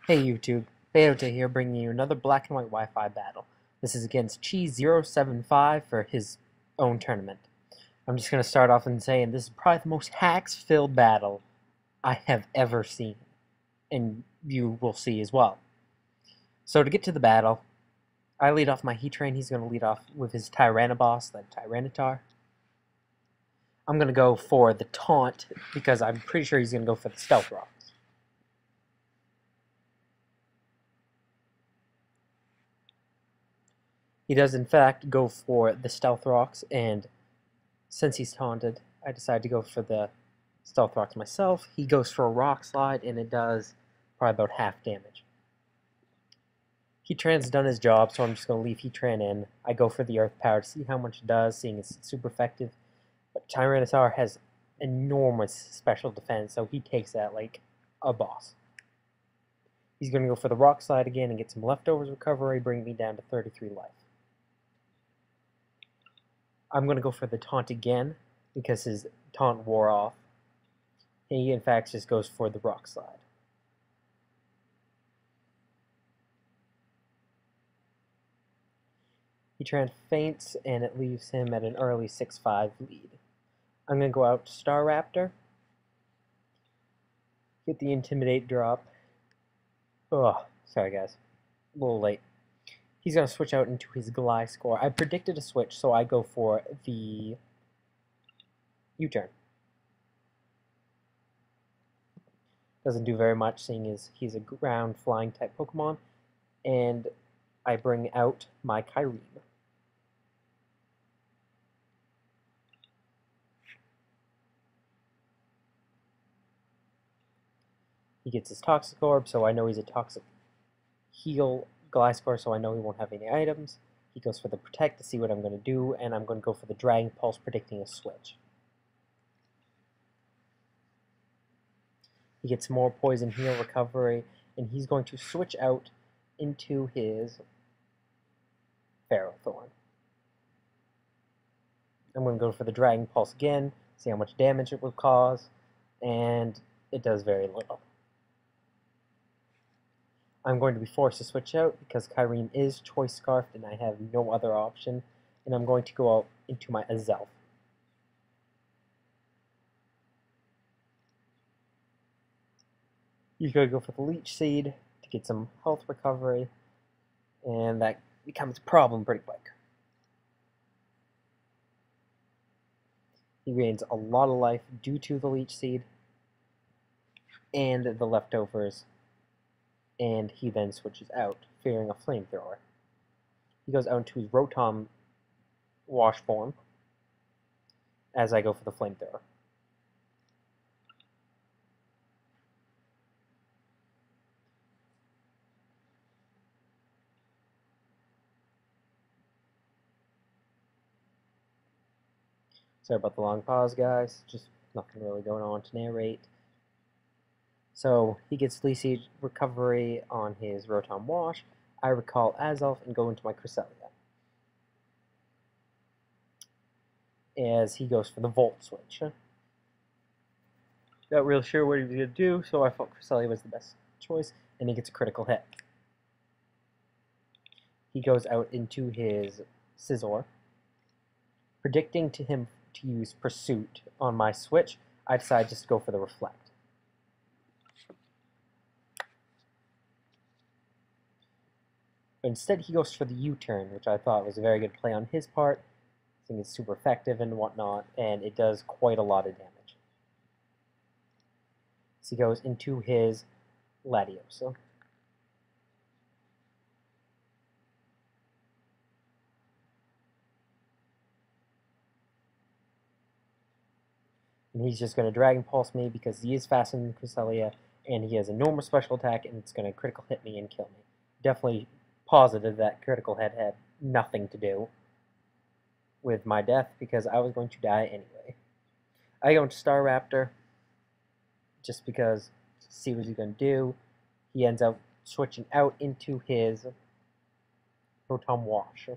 Hey YouTube, Bayota here bringing you another black and white Wi-Fi battle. This is against cheese075 for his own tournament. I'm just going to start off and saying this is probably the most hacks-filled battle I have ever seen, and you will see as well. So to get to the battle, I lead off my heat train. He's going to lead off with his Tyrannoboss, the Tyranitar. I'm going to go for the taunt because I'm pretty sure he's going to go for the Stealth Rocks. He does, in fact, go for the Stealth Rocks, and since he's taunted, I decide to go for the Stealth Rocks myself. He goes for a Rock Slide, and it does probably about half damage. Heatran's done his job, so I'm just going to leave Heatran in. I go for the Earth Power to see how much it does, seeing it's super effective. But Tyranitar has enormous special defense, so he takes that like a boss. He's going to go for the Rock Slide again and get some Leftovers recovery, bring me down to 33 life. I'm going to go for the taunt again, because his taunt wore off. He, in fact, just goes for the Rock Slide. Heatran faints, and it leaves him at an early 6-5 lead. I'm going to go out to Staraptor, get the Intimidate drop. Oh, sorry guys, a little late. He's going to switch out into his Gliscor. I predicted a switch, so I go for the U-turn. Doesn't do very much, seeing as he's a ground flying type Pokemon. And I bring out my Kyurem. He gets his Toxic Orb, so I know he's a Toxic Heal Gliscor, so I know he won't have any items. He goes for the Protect to see what I'm going to do, and I'm going to go for the Dragon Pulse, predicting a switch. He gets more Poison Heal recovery, and he's going to switch out into his Ferrothorn. I'm going to go for the Dragon Pulse again, see how much damage it will cause, and it does very little. I'm going to be forced to switch out because Kyurem is Choice Scarfed and I have no other option, and I'm going to go out into my Azelf. He's going to go for the Leech Seed to get some health recovery, and that becomes a problem pretty quick. He gains a lot of life due to the Leech Seed and the Leftovers, and he then switches out, fearing a Flamethrower. He goes out into his Rotom Wash form as I go for the Flamethrower. Sorry about the long pause, guys. Just nothing really going on to narrate. So he gets Leech Seed recovery on his Rotom Wash. I recall Azelf and go into my Cresselia, as he goes for the Volt Switch. Not real sure what he was going to do, so I thought Cresselia was the best choice, and he gets a critical hit. He goes out into his Scizor, predicting to him to use Pursuit on my switch. I decide just to go for the Reflect. But instead he goes for the U-turn, which I thought was a very good play on his part. I think it's super effective and whatnot, and it does quite a lot of damage. So he goes into his Latios. And he's just going to Dragon Pulse me because he is faster than Cresselia, and he has a normal special attack, and it's going to critical hit me and kill me. Definitely positive that critical hit had nothing to do with my death, because I was going to die anyway. I go into Staraptor, just because, to see what he's going to do. He ends up switching out into his Rotom Wash.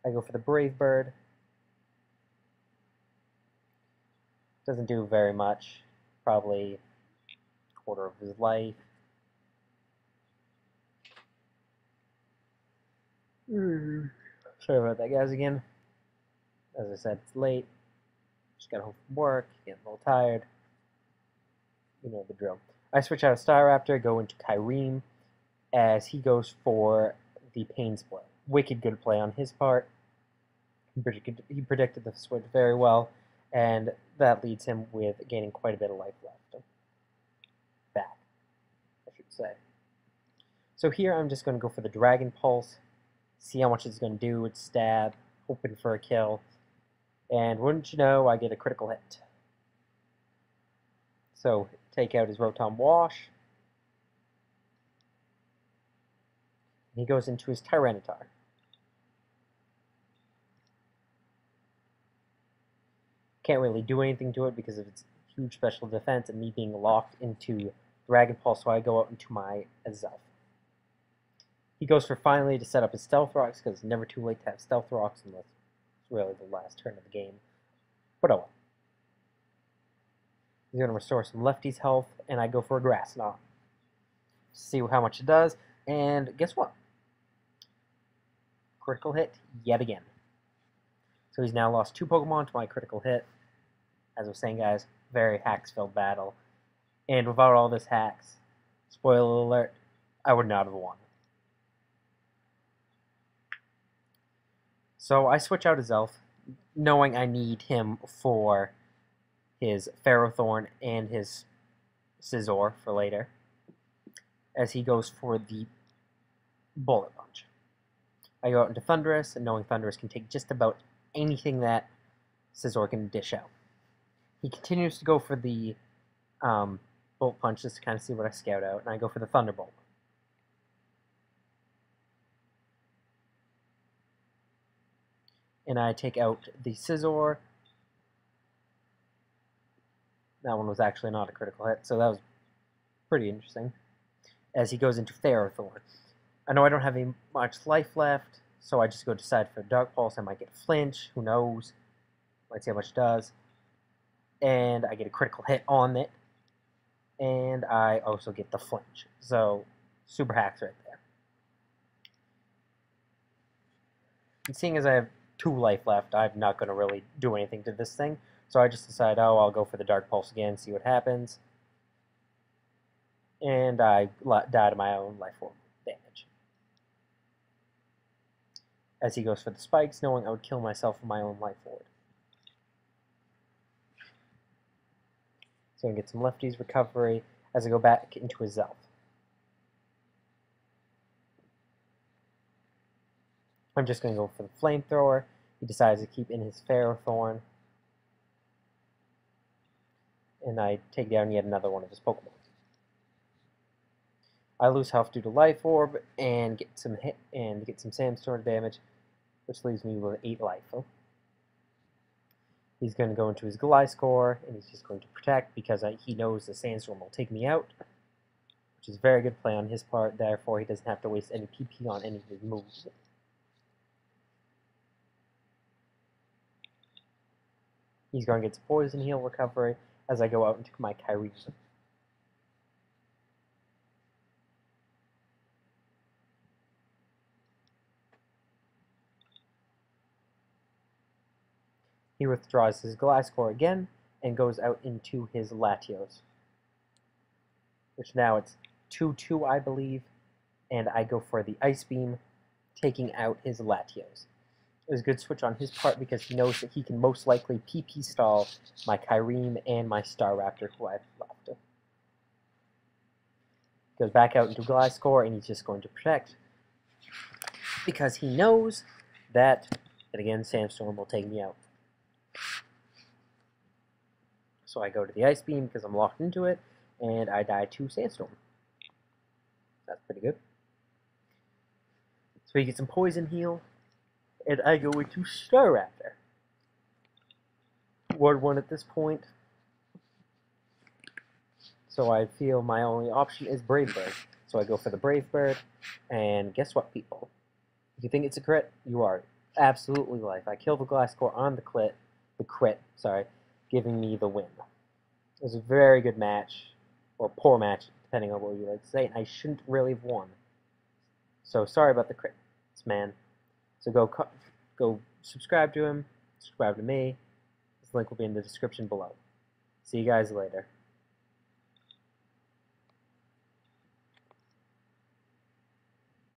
I go for the Brave Bird. Doesn't do very much. Probably quarter of his life. Sorry about that, guys, again. As I said, it's late. Just got home from work, getting a little tired. You know the drill. I switch out of Staraptor, go into Kyreem, as he goes for the Pain Split. Wicked good play on his part. He predicted the switch very well, and that leads him with gaining quite a bit of life left. Back, I should say. So here I'm just going to go for the Dragon Pulse, see how much it's going to do with stab, hoping for a kill, and wouldn't you know, I get a critical hit. So take out his Rotom Wash. He goes into his Tyranitar. Can't really do anything to it because of its huge special defense and me being locked into Dragon Pulse, so I go out into my Azelf. He goes for finally to set up his Stealth Rocks, because it's never too late to have Stealth Rocks unless it's really the last turn of the game. But oh well. He's going to restore some Lefty's health, and I go for a Grass Knot. See how much it does, and guess what? Critical hit yet again. So he's now lost 2 Pokemon to my critical hit. As I was saying, guys, very hacks-filled battle. And without all this hacks, spoiler alert, I would not have won. So I switch out his Elf, knowing I need him for his Ferrothorn and his Scizor for later, as he goes for the Bullet Punch. I go out into Thundurus, and knowing Thundurus can take just about anything that Scizor can dish out. He continues to go for the Bullet Punch just to kind of see what I scout out, and I go for the Thunderbolt. And I take out the Scizor. That one was actually not a critical hit, so that was pretty interesting. As he goes into Ferrothorn. I know I don't have any much life left, so I just go decide for Dark Pulse. I might get Flinch, who knows. Let's see how much it does. And I get a critical hit on it. And I also get the Flinch. So, super hacks right there. And seeing as I have 2 life left, I'm not going to really do anything to this thing. So I just decide, oh, I'll go for the Dark Pulse again, see what happens. And I die to my own life form damage. As he goes for the Spikes, knowing I would kill myself with my own life orb. So I get some Lefty's recovery as I go back into his Zelf. I'm just going to go for the Flamethrower. He decides to keep in his Ferrothorn. And I take down yet another one of his Pokemon. I lose health due to Life Orb and get some Sandstorm damage, which leaves me with 8 life. He's going to go into his Gliscor, and he's just going to protect because he knows the Sandstorm will take me out, which is a very good play on his part. Therefore, he doesn't have to waste any PP on any of his moves. He's going to get some Poison Heal recovery as I go out into my Kyrie. He withdraws his Gliscor again and goes out into his Latios, which now it's 2-2, I believe, and I go for the Ice Beam, taking out his Latios. It was a good switch on his part because he knows that he can most likely PP stall my Kyreem and my Staraptor who I've left. Goes back out into Gliscor, and he's just going to protect because he knows that again, Sandstorm will take me out. So I go to the Ice Beam because I'm locked into it, and I die to Sandstorm. That's pretty good. So he gets some Poison Heal, and I go into Staraptor. Ward 1 at this point. So I feel my only option is Brave Bird. So I go for the Brave Bird, and guess what, people? If you think it's a crit, you are absolutely life. I kill the Gliscor on the crit, giving me the win. It was a very good match, or poor match, depending on what you like to say, and I shouldn't really have won. So sorry about the crits, man. So go subscribe to him, subscribe to me. This link will be in the description below. See you guys later.